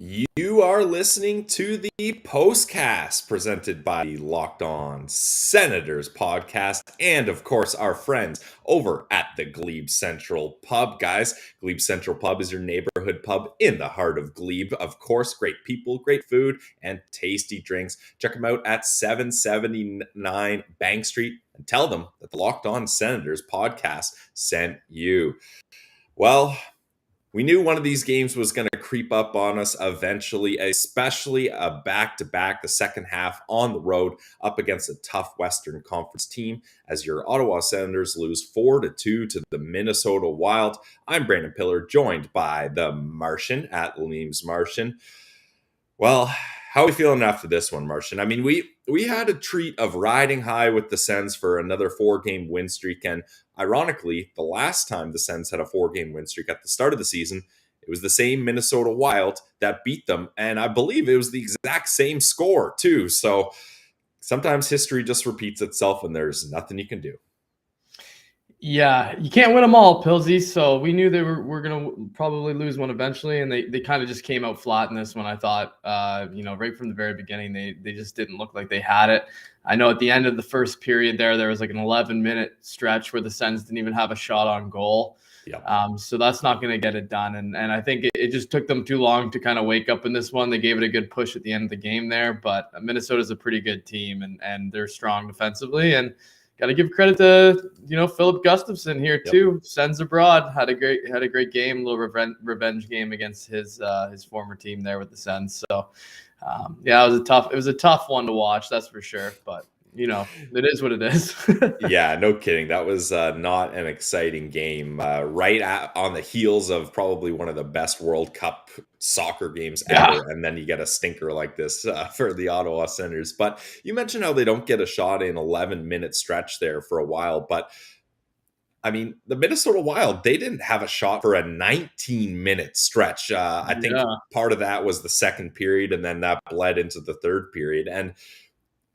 You are listening to the Postcast presented by the Locked On Senators podcast and, of course, our friends over at the Glebe Central Pub. Guys, Glebe Central Pub is your neighborhood pub in the heart of Glebe. Of course, great people, great food, and tasty drinks. Check them out at 779 Bank Street and tell them that the Locked On Senators podcast sent you. Well, we knew one of these games was going to creep up on us eventually, especially a back-to-back, the second half on the road up against a tough Western Conference team as your Ottawa Senators lose 4-2 to the Minnesota Wild. I'm Brandon Pillar, joined by the Martian at Liam's Martian. Well, how are we feeling after this one, Martian? I mean, we had a treat of riding high with the Sens for another 4-game win streak. And ironically, the last time the Sens had a 4-game win streak at the start of the season, it was the same Minnesota Wild that beat them. And I believe it was the exact same score, too. So sometimes history just repeats itself and there's nothing you can do. Yeah, you can't win them all, Pilsy. So we knew they were going to probably lose one eventually, and they kind of just came out flat in this one. I thought, right from the very beginning, they just didn't look like they had it. I know at the end of the first period there was like an 11-minute stretch where the Sens didn't even have a shot on goal. Yeah. So that's not going to get it done. And I think it just took them too long to kind of wake up in this one. They gave it a good push at the end of the game there, but Minnesota's a pretty good team, and they're strong defensively. And got to give credit to Philip Gustafsson here too. Yep. Sens abroad had a great game, a little revenge game against his former team there with the Sens. So it was a tough one to watch, that's for sure. But it is what it is. Yeah, no kidding. That was not an exciting game. On the heels of probably one of the best World Cup soccer games ever, and then you get a stinker like this for the Ottawa Senators. But you mentioned how they don't get a shot in 11-minute stretch there for a while. But I mean, the Minnesota Wild, they didn't have a shot for a 19-minute stretch. I think part of that was the second period, and then that bled into the third period. And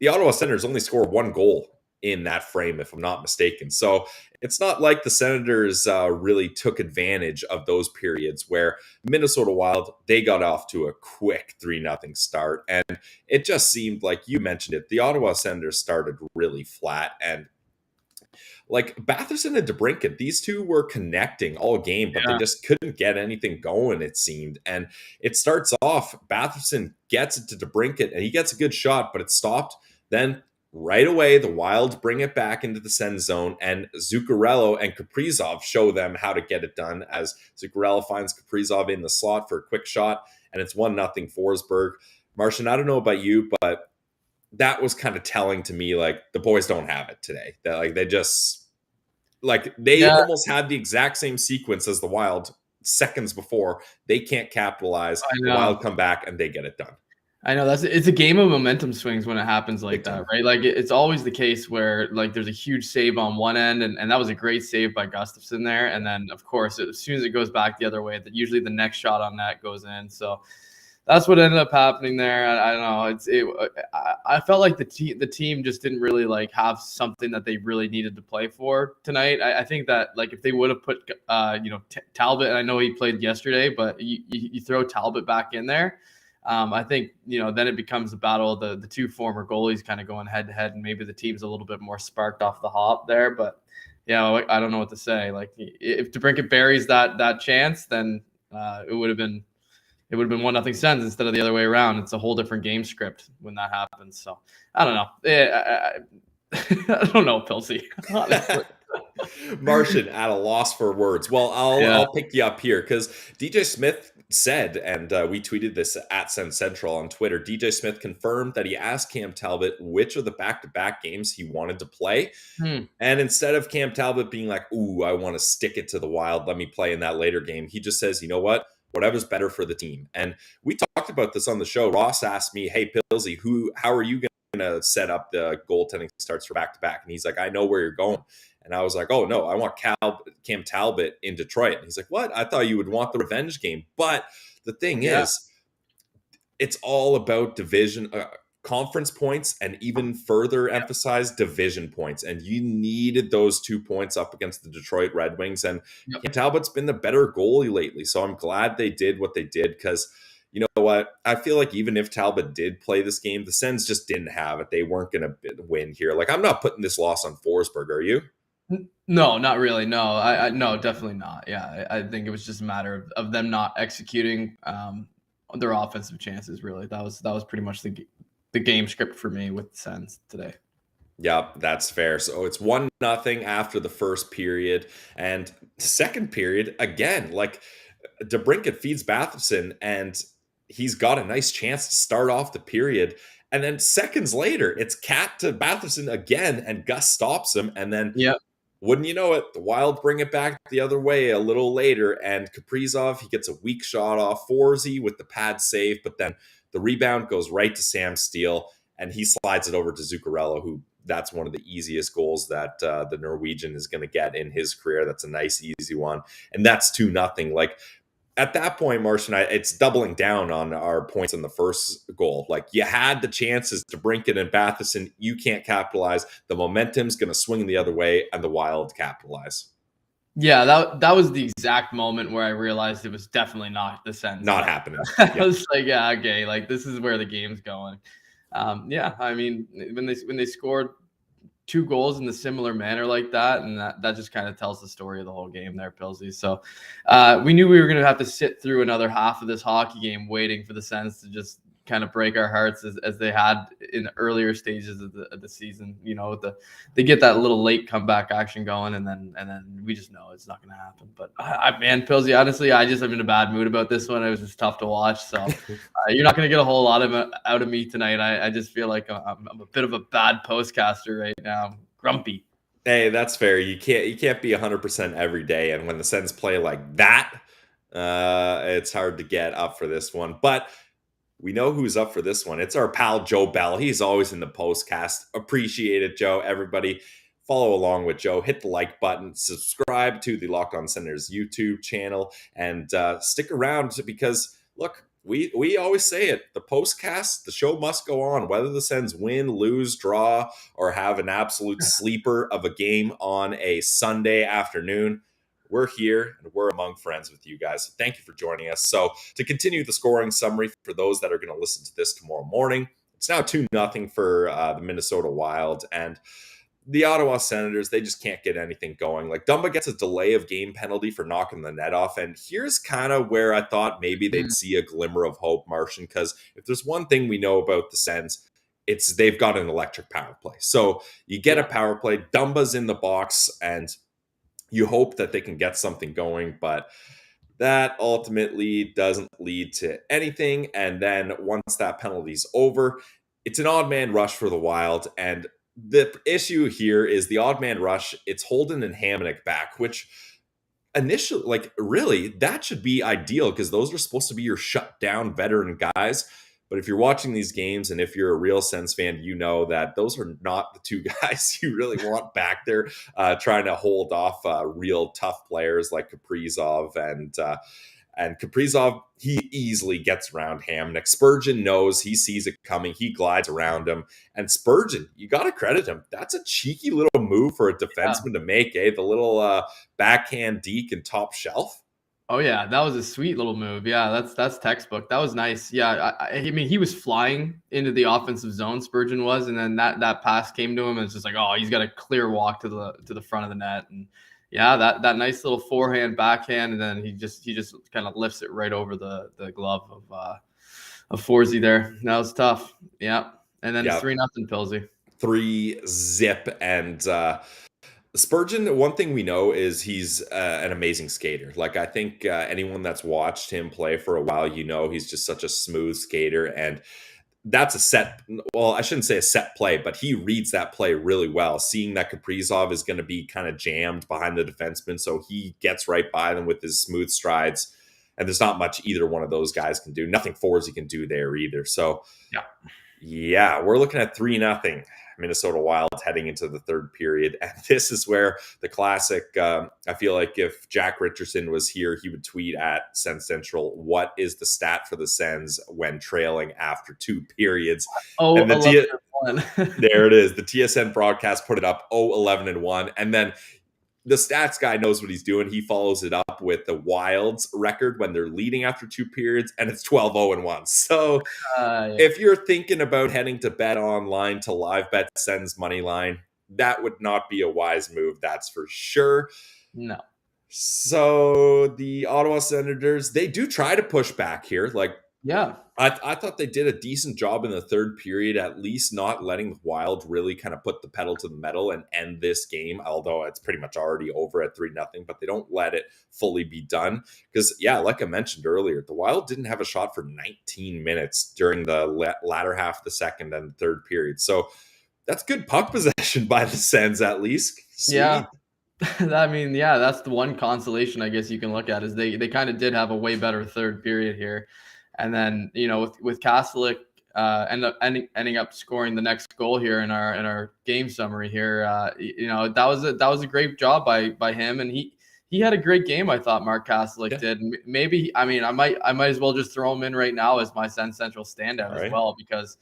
the Ottawa Senators only scored one goal in that frame, if I'm not mistaken. So it's not like the Senators really took advantage of those periods where Minnesota Wild, they got off to a quick 3-0 start. And it just seemed like, you mentioned it, the Ottawa Senators started really flat. And like Batherson and DeBrincat, these two were connecting all game, but they just couldn't get anything going, it seemed. And it starts off, Batherson gets it to DeBrincat, and he gets a good shot, but it stopped. Then right away, the Wild bring it back into the Sens zone, and Zuccarello and Kaprizov show them how to get it done as Zuccarello finds Kaprizov in the slot for a quick shot, and it's 1-0 Forsberg. Martian, I don't know about you, but that was kind of telling to me, like, the boys don't have it today. That they almost had the exact same sequence as the Wild seconds before. They can't capitalize. The Wild come back and they get it done. I know it's a game of momentum swings when it happens like that, right? Like it's always the case where like there's a huge save on one end, and that was a great save by Gustafsson there. And then of course, as soon as it goes back the other way, that usually the next shot on net goes in. So that's what ended up happening there. I don't know. I felt like the team just didn't really like have something that they really needed to play for tonight. I think that like if they would have put Talbot, and I know he played yesterday, but you throw Talbot back in there. I think, then it becomes a battle of the two former goalies kind of going head to head, and maybe the team's a little bit more sparked off the hop there. But I don't know what to say. Like if DeBrincat buries that chance, then it would have been 1-0 Sens instead of the other way around. It's a whole different game script when that happens. So I don't know. I don't know, Pilsy. Martian at a loss for words. Well, I'll pick you up here because DJ Smith said, and we tweeted this at Sens Central on Twitter, DJ Smith confirmed that he asked Cam Talbot which of the back-to-back games he wanted to play. And instead of Cam Talbot being like, ooh, I want to stick it to the Wild, let me play in that later game, he just says, you know what? Whatever's better for the team. And we talked about this on the show. Ross asked me, hey, Pilsy, how are you going to set up the goaltending starts for back-to-back? And he's like, I know where you're going. And I was like, oh, no, I want Cam Talbot in Detroit. And he's like, what? I thought you would want the revenge game. But the thing is, it's all about division conference points, and even further emphasize division points. And you needed those 2 points up against the Detroit Red Wings. And Cam Talbot's been the better goalie lately. So I'm glad they did what they did because, you know what? I feel like even if Talbot did play this game, the Sens just didn't have it. They weren't going to win here. Like, I'm not putting this loss on Forsberg, are you? No, not really. No, I no, definitely not. Yeah, I think it was just a matter of them not executing their offensive chances. Really, that was pretty much the game script for me with the Sens today. Yep, that's fair. So it's 1-0 after the first period. And second period, again, like DeBrincat feeds Batherson, and he's got a nice chance to start off the period. And then seconds later, it's Cat to Batherson again, and Gus stops him. And then Yep. wouldn't you know it, the Wild bring it back the other way a little later, and Kaprizov, he gets a weak shot off Forsey with the pad save, but then the rebound goes right to Sam Steele, and he slides it over to Zuccarello, who that's one of the easiest goals that the Norwegian is going to get in his career. That's a nice, easy one, and that's 2-0. Like, at that point, Marsh and I, it's doubling down on our points in the first goal. Like, you had the chances to Brinket and Batherson. You can't capitalize. The momentum's going to swing the other way, and the Wild capitalize. Yeah, that was the exact moment where I realized it was definitely not the Sens. Not happening. I was like, yeah, okay, like this is where the game's going. Yeah, I mean, when they scored 2 goals in the similar manner like that, and that just kind of tells the story of the whole game there, Pilsy. So we knew we were going to have to sit through another half of this hockey game waiting for the Sens to just kind of break our hearts as they had in the earlier stages of the season. You know, they get that little late comeback action going, and then we just know it's not going to happen. But man, Pilsy, honestly, I just am in a bad mood about this one. It was just tough to watch. So you're not going to get a whole lot of it out of me tonight. I just feel like I'm a bit of a bad postcaster right now. I'm grumpy. Hey, that's fair. You can't be 100% every day, and when the Sens play like that, it's hard to get up for this one. But we know who's up for this one. It's our pal Joe Bell. He's always in the postcast. Appreciate it, Joe. Everybody, follow along with Joe. Hit the like button. Subscribe to the Locked On Senators YouTube channel, and stick around because, look, we always say it. The postcast, the show must go on. Whether the Sens win, lose, draw, or have an absolute sleeper of a game on a Sunday afternoon, we're here and we're among friends with you guys. So thank you for joining us. So to continue the scoring summary for those that are going to listen to this tomorrow morning, it's now 2-0 for the Minnesota Wild, and the Ottawa Senators, they just can't get anything going. Like, Dumba gets a delay of game penalty for knocking the net off, and here's kind of where I thought maybe they'd see a glimmer of hope, Martian, because if there's one thing we know about the Sens, it's they've got an electric power play. So you get a power play, Dumba's in the box, and you hope that they can get something going, but that ultimately doesn't lead to anything. And then once that penalty's over, it's an odd man rush for the Wild. And the issue here is the odd man rush. It's Holden and Hamonic back, which initially, like, really, that should be ideal because those are supposed to be your shut down veteran guys. But if you're watching these games and if you're a real Sens fan, you know that those are not the two guys you really want back there trying to hold off real tough players like Kaprizov. And Kaprizov, he easily gets around Hamonic. Spurgeon knows, he sees it coming. He glides around him. And Spurgeon, you got to credit him. That's a cheeky little move for a defenseman to make, eh? The little backhand deke and top shelf. Oh yeah, that was a sweet little move. Yeah, that's textbook. That was nice. Yeah, I mean, he was flying into the offensive zone. Spurgeon was, and then that pass came to him, and it's just like, oh, he's got a clear walk to the front of the net, and yeah, that nice little forehand, backhand, and then he just kind of lifts it right over the glove of Forsey there. That was tough. Yeah, and then it's 3-0 Pilsy. 3-0, and Spurgeon, one thing we know is he's an amazing skater. Like, I think anyone that's watched him play for a while, you know, he's just such a smooth skater. And that's a set, well, I shouldn't say a set play, but he reads that play really well, seeing that Kaprizov is going to be kind of jammed behind the defenseman. So he gets right by them with his smooth strides. And there's not much either one of those guys can do. Nothing Forsey can do there either. So, yeah, we're looking at 3-0. Minnesota Wild heading into the third period. And this is where the classic, I feel like if Jack Richardson was here, he would tweet at Sens Central, what is the stat for the Sens when trailing after 2 periods? Oh, and the there it is. The TSN broadcast put it up, 0-11-1. And then the stats guy knows what he's doing. He follows it up with the Wild's record when they're leading after 2 periods, and it's 12-0-1. So Yeah. if you're thinking about heading to Bet Online to live bet Sens money line, that would not be a wise move, that's for sure. No. So the Ottawa Senators, they do try to push back here. Like, Yeah. I thought they did a decent job in the third period, at least not letting the Wild really kind of put the pedal to the metal and end this game, although it's pretty much already over at 3-0, but they don't let it fully be done. Because, yeah, like I mentioned earlier, the Wild didn't have a shot for 19 minutes during the latter half of the second and third period. So that's good puck possession by the Sens, at least. Sweet. Yeah. I mean, yeah, that's the one consolation I guess you can look at is they kind of did have a way better third period here. And then, with Kastelik ending up scoring the next goal here in our game summary here, that was a great job by him, and he had a great game. I thought Mark Kastelik did. Maybe, I mean, I might as well just throw him in right now as my Sens Central standout as well, because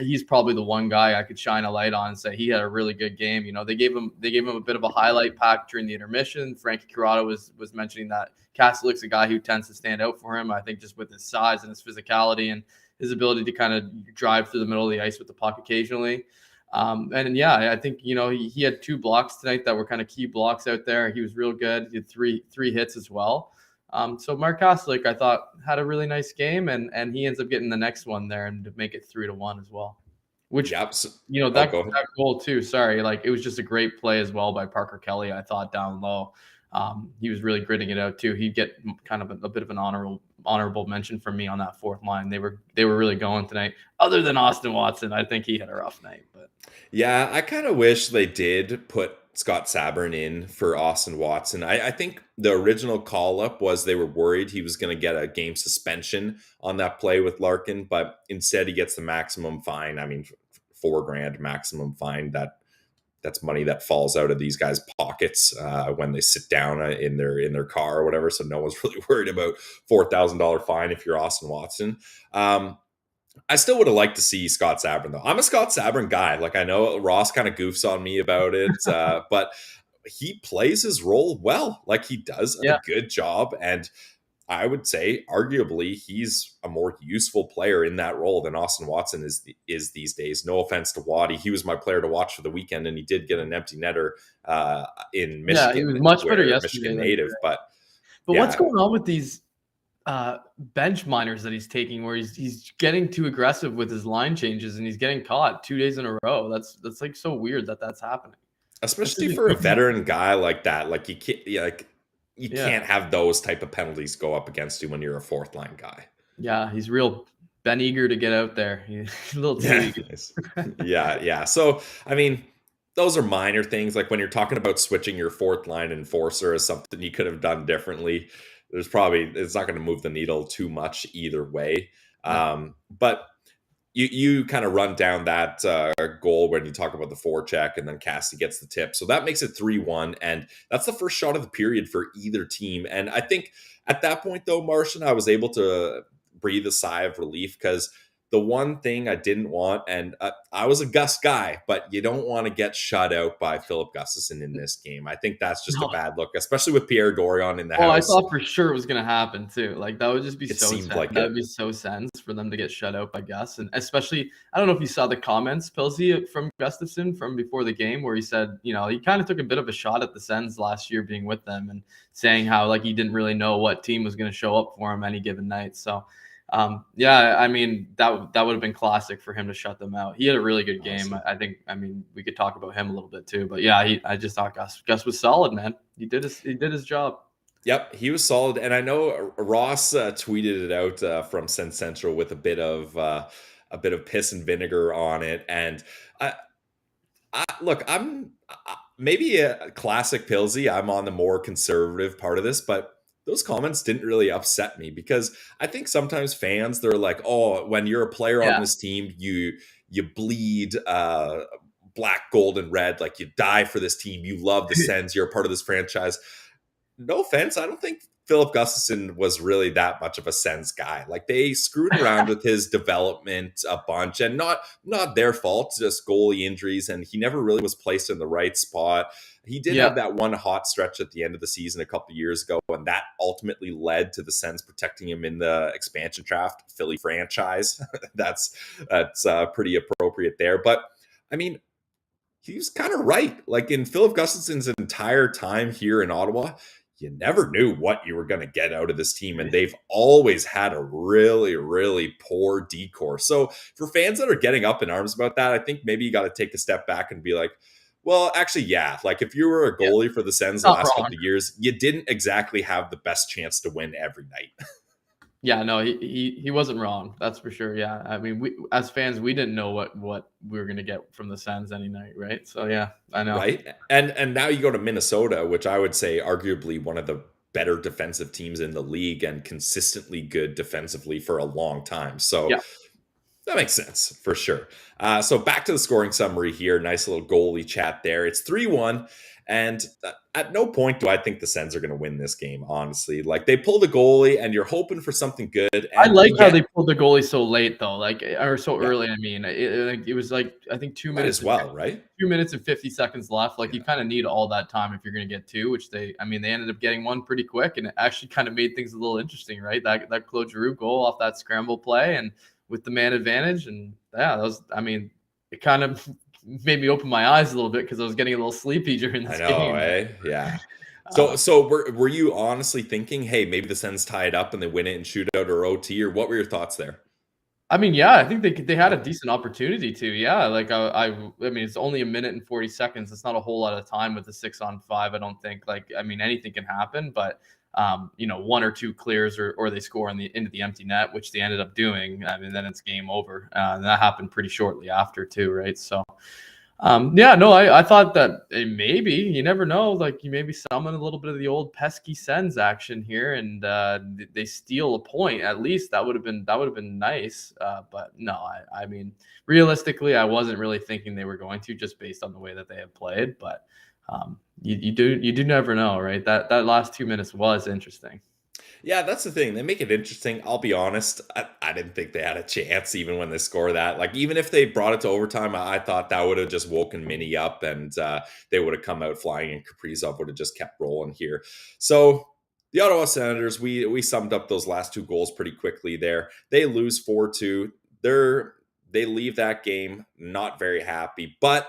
he's probably the one guy I could shine a light on and say he had a really good game. They gave him a bit of a highlight pack during the intermission. Frankie Corrado was mentioning that Kastelik's a guy who tends to stand out for him. I think just with his size and his physicality and his ability to kind of drive through the middle of the ice with the puck occasionally. And yeah, I think, he had 2 blocks tonight that were kind of key blocks out there. He was real good. He had three hits as well. So Mark Kastelik, I thought, had a really nice game, and he ends up getting the next one there and to make it 3-1 as well. Which, that goal too, sorry, like it was just a great play as well by Parker Kelly, I thought, down low. He was really gritting it out too. He'd get kind of a bit of an honorable mention from me on that fourth line. They were really going tonight. Other than Austin Watson, I think he had a rough night. But yeah, I kind of wish they did put Scott Sabourin in for Austin Watson. I think the original call-up was they were worried he was going to get a game suspension on that play with Larkin, but instead he gets the maximum fine. I mean, $4,000 maximum fine. That's money that falls out of these guys' pockets when they sit down in their car or whatever. So no one's really worried about $4,000 fine if you're Austin Watson. I still would have liked to see Scott Sabourin, though. I'm a Scott Sabourin guy. Like, I know Ross kind of goofs on me about it, but he plays his role well. Like, he does a good job. And I would say, arguably, he's a more useful player in that role than Austin Watson is these days. No offense to Waddy. He was my player to watch for the weekend, and he did get an empty netter in Michigan. Yeah, he was much better yesterday. Michigan native. But what's going on with these bench minors that he's taking, where he's getting too aggressive with his line changes and he's getting caught 2 days in a row? That's like so weird that's happening, especially for a veteran guy like that. Like, you can't have those type of penalties go up against you when you're a fourth line guy. Yeah, he's real Ben eager to get out there. He's a little too eager. Nice. Yeah. So I mean, those are minor things. Like, when you're talking about switching your fourth line enforcer as something you could have done differently, it's not going to move the needle too much either way. But you kind of run down that goal when you talk about the forecheck, and then Cassie gets the tip. So that makes it 3-1. And that's the first shot of the period for either team. And I think at that point, though, Martian, I was able to breathe a sigh of relief, because the one thing I didn't want, and I was a Gus guy, but you don't want to get shut out by Philip Gustafsson in this game. I think that's just a bad look, especially with Pierre Dorion in the house. I thought for sure it was going to happen too. Like, that would just be that would be so sense for them to get shut out by Gus. And especially, I don't know if you saw the comments, Pilsy, from Gustafsson from before the game, where he said, he kind of took a bit of a shot at the Sens last year being with them, and saying how, like, he didn't really know what team was going to show up for him any given night. So I mean, that would have been classic for him to shut them out. He had a really good game. Awesome. I mean, we could talk about him a little bit too, but yeah, I just thought Gus was solid, man. He did his job. Yep, he was solid. And I know Ross tweeted it out from Sens Central with a bit of piss and vinegar on it. And look, I'm maybe a classic Pillsy. I'm on the more conservative part of this, but those comments didn't really upset me, because I think sometimes fans, they're like, oh, when you're a player on this team, you bleed black, gold, and red. Like, you die for this team. You love the Sens. You're a part of this franchise. No offense, I don't think Philip Gustafson was really that much of a Sens guy. Like they screwed around with his development a bunch, and not their fault, just goalie injuries, and he never really was placed in the right spot. He did Yeah. have that one hot stretch at the end of the season a couple of years ago, and that ultimately led to the Sens protecting him in the expansion draft, Philly franchise. that's pretty appropriate there. But I mean, he was kind of right. Like in Philip Gustafson's entire time here in Ottawa, you never knew what you were going to get out of this team. And they've always had a really, really poor decor. So for fans that are getting up in arms about that, I think maybe you got to take a step back and be like, well, actually, yeah. Like if you were a goalie for the Sens the Not last wrong. couple of years, you didn't exactly have the best chance to win every night. Yeah, no, he wasn't wrong. That's for sure. Yeah, I mean, we as fans, we didn't know what we were gonna get from the Sens any night, right? So yeah, I know. Right. And now you go to Minnesota, which I would say arguably one of the better defensive teams in the league and consistently good defensively for a long time. So Yeah. that makes sense for sure. So back to the scoring summary here. Nice little goalie chat there. It's 3-1. And at no point do I think the Sens are going to win this game, honestly. Like they pull the goalie and you're hoping for something good. And I like how they pulled the goalie so late though, like or so Yeah. early. I mean, it was like I think 2 might minutes as well, right? 2 minutes and 50 seconds left. Like Yeah. you kind of need all that time if you're going to get two, which they ended up getting one pretty quick, and it actually kind of made things a little interesting, right? That Claude Giroux goal off that scramble play and with the man advantage, and yeah, that was. I mean, it kind of made me open my eyes a little bit because I was getting a little sleepy during this game. Eh? Yeah. So were you honestly thinking, hey, maybe the Sens tie it up and they win it in shootout or OT, or what were your thoughts there? I mean, yeah, I think they had a decent opportunity to. Yeah, like I mean, it's only a minute and 40 seconds. It's not a whole lot of time with the 6-on-5. I don't think. Like, I mean, anything can happen, but one or two clears or they score into the empty net, which they ended up doing. I mean, then it's game over, and that happened pretty shortly after too, right? So. Yeah, no, I thought that maybe you never know. Like you maybe summon a little bit of the old pesky Sens action here, and they steal a point. At least that would have been nice. But no, I mean, realistically, I wasn't really thinking they were going to, just based on the way that they have played. But you do never know, right? That last 2 minutes was interesting. Yeah, that's the thing. They make it interesting. I'll be honest. I didn't think they had a chance even when they score that. Like, even if they brought it to overtime, I thought that would have just woken Mini up and they would have come out flying and Kaprizov would have just kept rolling here. So the Ottawa Senators, we summed up those last two goals pretty quickly there. They lose 4-2. They leave that game not very happy, but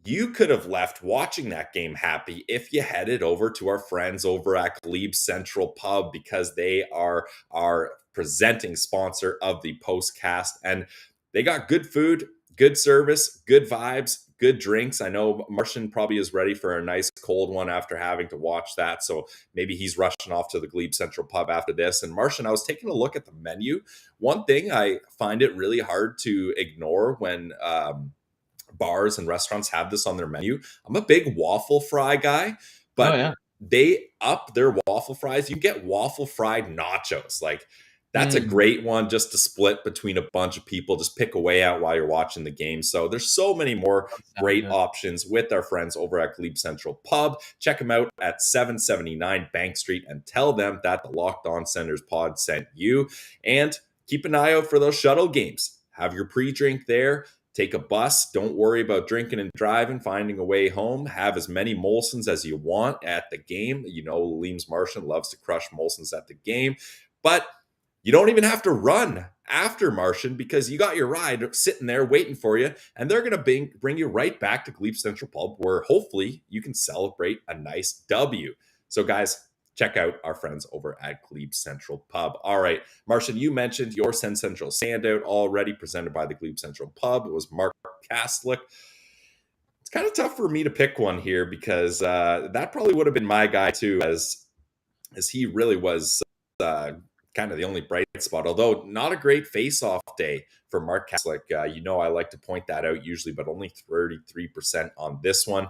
you could have left watching that game happy if you headed over to our friends over at Glebe Central Pub, because they are our presenting sponsor of the Postcast, and they got good food, good service, good vibes, good drinks. I know Martian probably is ready for a nice cold one after having to watch that, so maybe he's rushing off to the Glebe Central Pub after this. And Martian, I was taking a look at the menu. One thing I find it really hard to ignore when bars and restaurants have this on their menu. I'm a big waffle fry guy, but they up their waffle fries. You get waffle fried nachos. Like that's a great one just to split between a bunch of people. Just pick away at while you're watching the game. So there's so many more great options with our friends over at Glebe Central Pub. Check them out at 779 Bank Street and tell them that the Locked On Senators pod sent you. And keep an eye out for those shuttle games. Have your pre-drink there. Take a bus. Don't worry about drinking and driving, finding a way home. Have as many Molsons as you want at the game. You know, Leams Martian loves to crush Molsons at the game. But you don't even have to run after Martian because you got your ride sitting there waiting for you. And they're going to bring you right back to Glebe Central Pub, where hopefully you can celebrate a nice W. So, guys, check out our friends over at Glebe Central Pub. All right, Martian, you mentioned your Sens Central standout already, presented by the Glebe Central Pub. It was Mark Kastlick. It's kind of tough for me to pick one here because that probably would have been my guy too, as he really was kind of the only bright spot, although not a great face-off day for Mark Kastlick. I like to point that out usually, but only 33% on this one.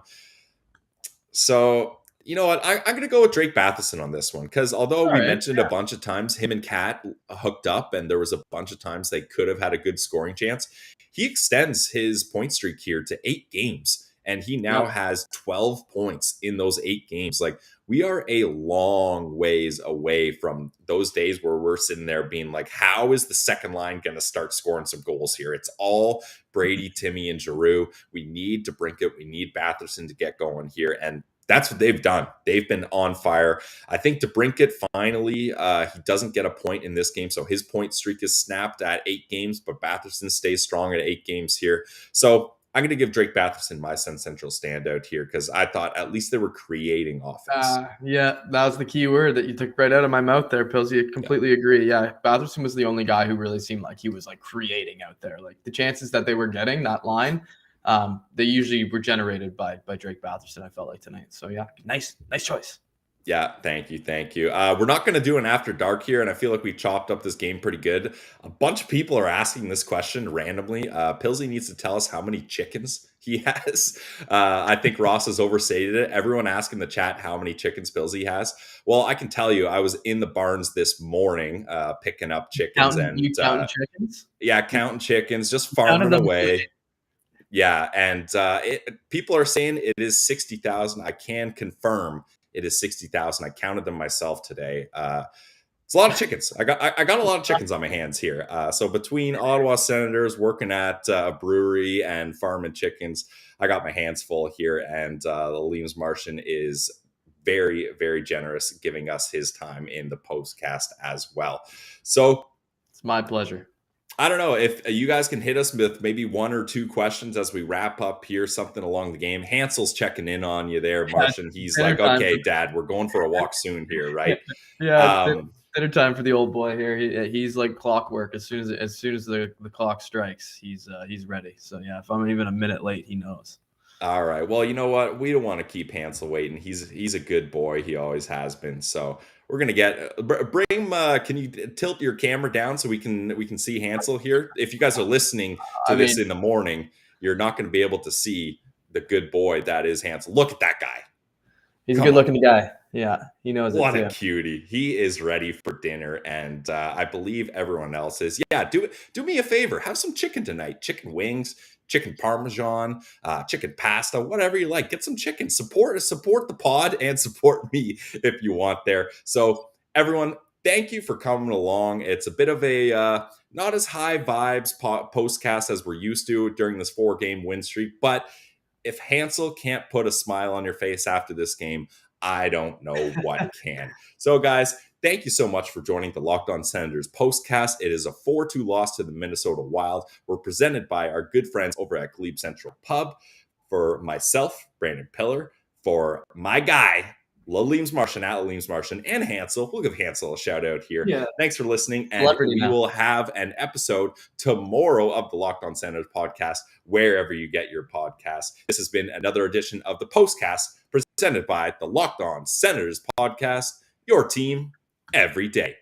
So, you know what? I'm going to go with Drake Batherson on this one because although we mentioned a bunch of times him and Kat hooked up and there was a bunch of times they could have had a good scoring chance, he extends his point streak here to 8 games. and he now has 12 points in those 8 games. Like, we are a long ways away from those days where we're sitting there being like, how is the second line going to start scoring some goals here? It's all Brady, Timmy, and Giroux. We need DeBrincat. We need Batherson to get going here. And that's what they've done. They've been on fire. I think DeBrincat finally, he doesn't get a point in this game. So his point streak is snapped at 8 games, but Batherson stays strong at 8 games here. So I'm going to give Drake Batherson my Sun Central standout here because I thought at least they were creating offense. Yeah, that was the key word that you took right out of my mouth there, Pillsy. I completely agree. Yeah, Batherson was the only guy who really seemed like he was like creating out there. Like the chances that they were getting that line, they usually were generated by Drake Batherson, I felt like tonight. So yeah, nice choice. Yeah, thank you. We're not going to do an after dark here, and I feel like we chopped up this game pretty good. A bunch of people are asking this question randomly. Pillsy needs to tell us how many chickens he has. I think Ross has overstated it. Everyone asked in the chat how many chickens Pillsy has. Well, I can tell you, I was in the barns this morning picking up chickens. Counting chickens? Yeah, counting chickens, just farming away. Yeah, and people are saying it is 60,000. I can confirm it is 60,000. I counted them myself today. It's a lot of chickens. I got a lot of chickens on my hands here. So between Ottawa Senators, working at a brewery, and farming chickens, I got my hands full here. And the Leames Martian is very, very generous, giving us his time in the postcast as well. So it's my pleasure. I don't know if you guys can hit us with maybe 1 or 2 questions as we wrap up here, something along the game. Hansel's checking in on you there, Martian. He's like, okay, Dad, we're going for a walk soon here, right? Yeah, dinner time for the old boy here. He's like clockwork. As soon as the clock strikes, he's ready. So yeah, if I'm even a minute late, he knows. All right. Well, you know what? We don't want to keep Hansel waiting. He's a good boy. He always has been. So we're gonna get bring. Can you tilt your camera down so we can see Hansel here? If you guys are listening to this in the morning, you're not going to be able to see the good boy that is Hansel. Look at that guy. He's a good-looking guy. Yeah, he knows it. What a cutie. He is ready for dinner, and I believe everyone else is. Yeah, do me a favor. Have some chicken tonight. Chicken wings, chicken parmesan, chicken pasta, whatever you like. Get some chicken. Support the pod and support me if you want there. So everyone, thank you for coming along. It's a bit of a not as high vibes postcast as we're used to during this 4-game win streak, but if Hansel can't put a smile on your face after this game, I don't know what can. So, guys, thank you so much for joining the Locked On Senators postcast. It is a 4-2 loss to the Minnesota Wild. We're presented by our good friends over at Glebe Central Pub. For myself, Brandon Pillar, for my guy, Leames Martian, at Leames Martian, and Hansel. We'll give Hansel a shout out here. Yeah. Thanks for listening. And we will have an episode tomorrow of the Locked On Senators podcast, wherever you get your podcasts. This has been another edition of the Postcast presented by the Locked On Senators podcast, your team every day.